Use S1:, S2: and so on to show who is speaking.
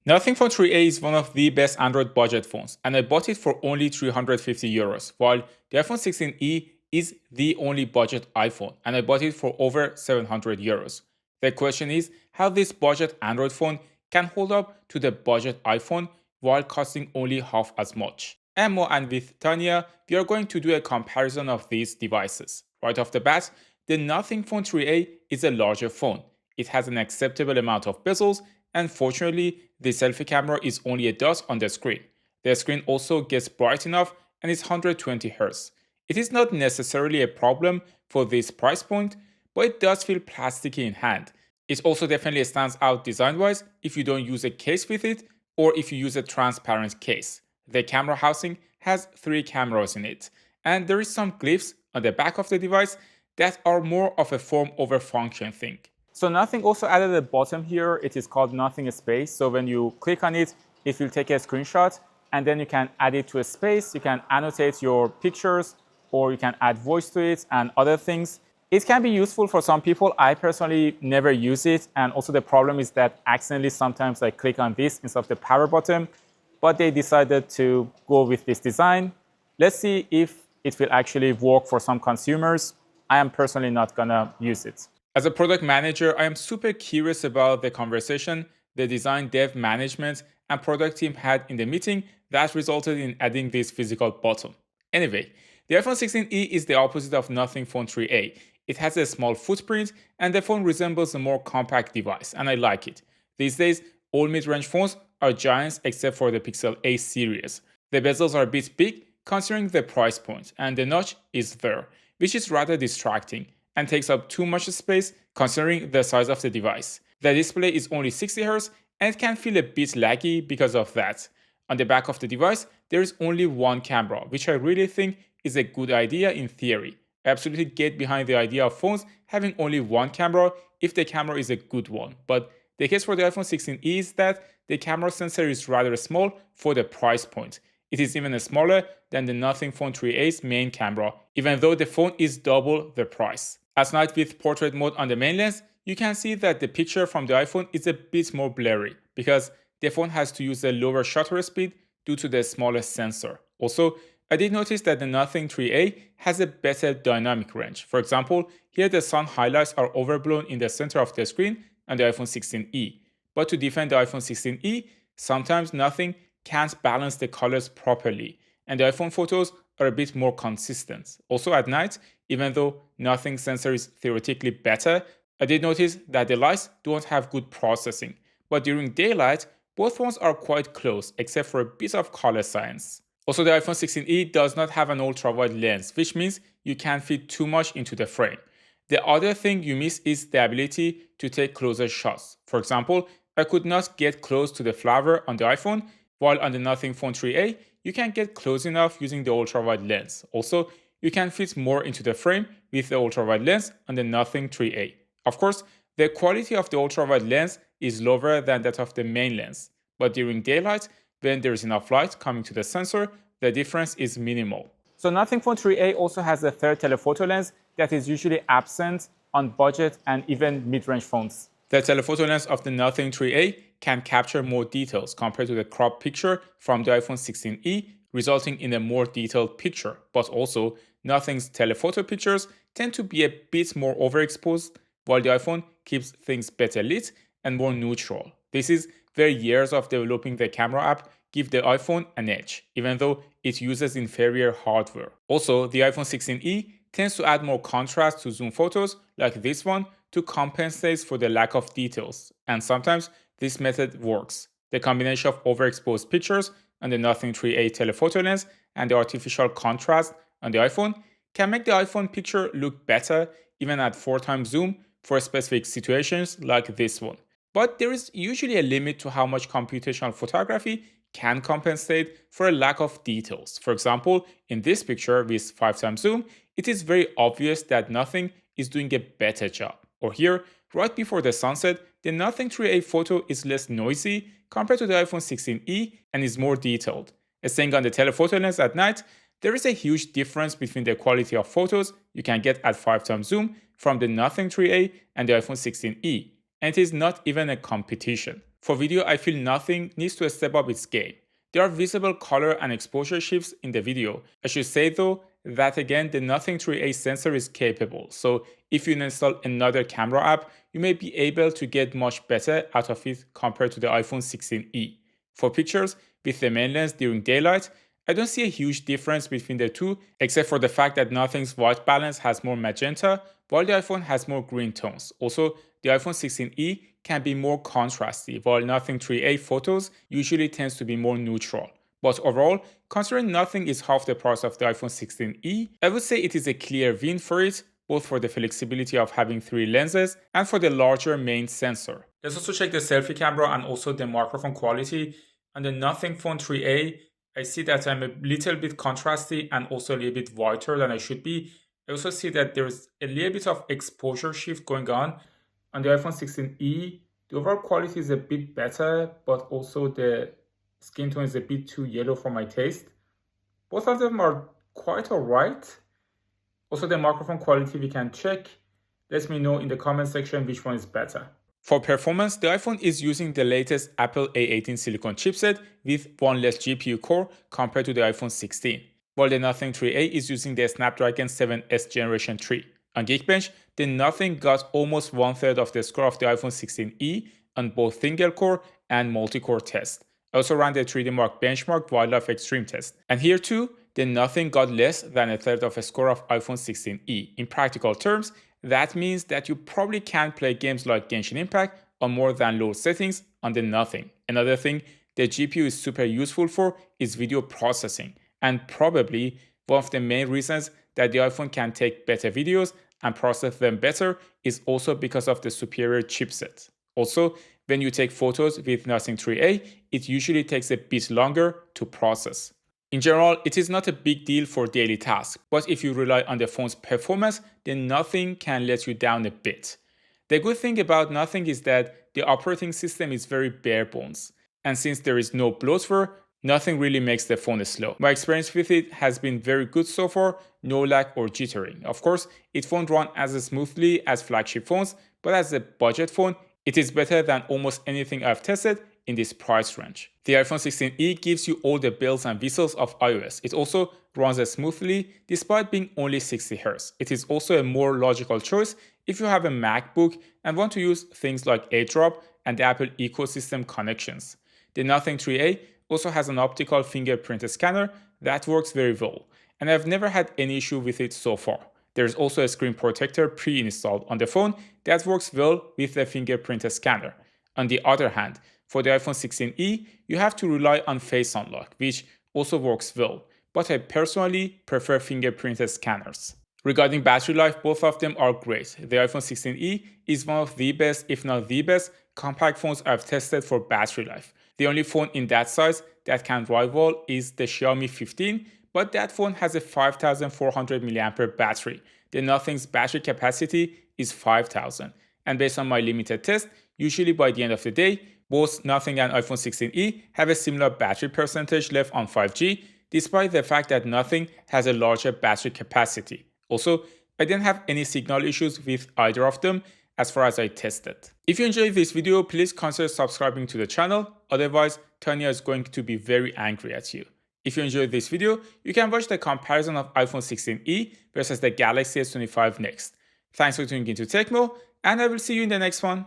S1: Nothing Phone 3a is one of the best Android budget phones, and I bought it for only 350 euros, while the iPhone 16e is the only budget iPhone, and I bought it for over 700 euros. The question is how this budget Android phone can hold up to the budget iPhone while costing only half as much. And Mo and with Tanya, we are going to do a comparison of these devices. Right off the bat, the Nothing Phone 3a is a larger phone. It has an acceptable amount of bezels, and fortunately, the selfie camera is only a dot on the screen. The screen also gets bright enough and is 120Hz. It is not necessarily a problem for this price point, but it does feel plasticky in hand. It also definitely stands out design-wise if you don't use a case with it or if you use a transparent case. The camera housing has 3 cameras in it, and there is some glyphs on the back of the device that are more of a form over function thing. So Nothing also added a button here. It is called Nothing Space. So when you click on it, it will take a screenshot and then you can add it to a space. You can annotate your pictures or you can add voice to it and other things. It can be useful for some people. I personally never use it. And also the problem is that accidentally sometimes I click on this instead of the power button, but they decided to go with this design. Let's see if it will actually work for some consumers. I am personally not gonna use it. As a product manager, I am super curious about the conversation the design, dev, management, and product team had in the meeting that resulted in adding this physical button. Anyway, the iPhone 16e is the opposite of Nothing Phone 3a. It has a small footprint and the phone resembles a more compact device, and I like it. These days, all mid-range phones are giants except for the Pixel A series. The bezels are a bit big considering the price point, and the notch is there, which is rather distracting and takes up too much space considering the size of the device. The display is only 60Hz and it can feel a bit laggy because of that. On the back of the device, there is only one camera, which I really think is a good idea in theory. I absolutely get behind the idea of phones having only one camera if the camera is a good one, but the case for the iPhone 16e is that the camera sensor is rather small for the price point. It is even smaller than the Nothing Phone 3a's main camera, even though the phone is double the price. At night with portrait mode on the main lens, you can see that the picture from the iPhone is a bit more blurry because the phone has to use a lower shutter speed due to the smaller sensor. Also, I did notice that the Nothing 3a has a better dynamic range. For example, here the sun highlights are overblown in the center of the screen on the iPhone 16e. But to defend the iPhone 16e, sometimes Nothing can't balance the colors properly, and the iPhone photos are a bit more consistent. Also at night, even though Nothing sensor is theoretically better, I did notice that the lights don't have good processing, but during daylight, both phones are quite close except for a bit of color science. Also, the iPhone 16e does not have an ultra-wide lens, which means you can't fit too much into the frame. The other thing you miss is the ability to take closer shots. For example, I could not get close to the flower on the iPhone, while on the Nothing Phone 3a, you can get close enough using the ultra-wide lens. Also, you can fit more into the frame with the ultra-wide lens on the Nothing 3a. Of course, the quality of the ultra-wide lens is lower than that of the main lens, but during daylight, when there is enough light coming to the sensor, the difference is minimal. So Nothing Phone 3a also has a third telephoto lens that is usually absent on budget and even mid-range phones. The telephoto lens of the Nothing 3a can capture more details compared to the crop picture from the iPhone 16e, resulting in a more detailed picture, but also Nothing's telephoto pictures tend to be a bit more overexposed, while the iPhone keeps things better lit and more neutral. This is where years of developing the camera app give the iPhone an edge, even though it uses inferior hardware. Also, the iPhone 16e tends to add more contrast to zoom photos like this one to compensate for the lack of details, and sometimes this method works. The combination of overexposed pictures on the Nothing 3a telephoto lens and the artificial contrast on the iPhone can make the iPhone picture look better even at 4x zoom for specific situations like this one. But there is usually a limit to how much computational photography can compensate for a lack of details. For example, in this picture with 5x zoom, it is very obvious that Nothing is doing a better job. Or here, right before the sunset, the Nothing 3a photo is less noisy compared to the iPhone 16e and is more detailed. Staying on the telephoto lens at night, there is a huge difference between the quality of photos you can get at 5x zoom from the Nothing 3a and the iPhone 16e, and it is not even a competition. For video, I feel nothing needs to step up its game. There are visible color and exposure shifts in the video. I should say though that again the Nothing 3A sensor is capable, so if you install another camera app, you may be able to get much better out of it compared to the iPhone 16e. For pictures with the main lens during daylight, I don't see a huge difference between the two, except for the fact that Nothing's white balance has more magenta, while the iPhone has more green tones. Also, the iPhone 16e can be more contrasty, while Nothing 3A photos usually tends to be more neutral. But overall, considering Nothing is half the price of the iPhone 16e, I would say it is a clear win for it, both for the flexibility of having 3 lenses and for the larger main sensor. Let's also check the selfie camera and also the microphone quality. On the Nothing Phone 3A, I see that I'm a little bit contrasty and also a little bit whiter than I should be. I also see that there's a little bit of exposure shift going on. On the iPhone 16e, the overall quality is a bit better, but also the skin tone is a bit too yellow for my taste. Both of them are quite alright. Also the microphone quality we can check. Let me know in the comment section which one is better. For performance, the iPhone is using the latest Apple A18 silicon chipset with one less GPU core compared to the iPhone 16, while the Nothing 3A is using the Snapdragon 7S Generation 3. On Geekbench, the Nothing got almost 1/3 of the score of the iPhone 16e on both single-core and multi-core tests. I also ran the 3D Mark benchmark wildlife extreme test, and here too, the Nothing got less than 1/3 of a score of iPhone 16e. In practical terms, that means that you probably can't play games like Genshin Impact on more than low settings on the Nothing. Another thing the GPU is super useful for is video processing, and probably one of the main reasons that the iPhone can take better videos and process them better is also because of the superior chipset. Also, when you take photos with Nothing 3A, it usually takes a bit longer to process. In general, it is not a big deal for daily tasks, but if you rely on the phone's performance, then Nothing can let you down a bit. The good thing about Nothing is that the operating system is very bare bones, and since there is no bloatware, Nothing really makes the phone slow. My experience with it has been very good so far, no lag or jittering. Of course, it won't run as smoothly as flagship phones, but as a budget phone, it is better than almost anything I've tested in this price range. The iPhone 16e gives you all the bells and whistles of iOS. It also runs smoothly despite being only 60Hz. It is also a more logical choice if you have a MacBook and want to use things like AirDrop and the Apple ecosystem connections. The Nothing 3A also has an optical fingerprint scanner that works very well, and I've never had any issue with it so far. There's also a screen protector pre-installed on the phone that works well with the fingerprint scanner. On the other hand, for the iPhone 16e, you have to rely on Face Unlock, which also works well, but I personally prefer fingerprint scanners. Regarding battery life, both of them are great. The iPhone 16e is one of the best, if not the best, compact phones I've tested for battery life. The only phone in that size that can rival is the Xiaomi 15, but that phone has a 5400 mAh battery. The Nothing's battery capacity is 5000, and based on my limited test, usually by the end of the day, both Nothing and iPhone 16e have a similar battery percentage left on 5G, despite the fact that Nothing has a larger battery capacity. Also, I didn't have any signal issues with either of them as far as I tested. If you enjoyed this video, please consider subscribing to the channel, otherwise Tanya is going to be very angry at you. If you enjoyed this video, you can watch the comparison of iPhone 16e versus the Galaxy S25 next. Thanks for tuning into Techmo, and I will see you in the next one.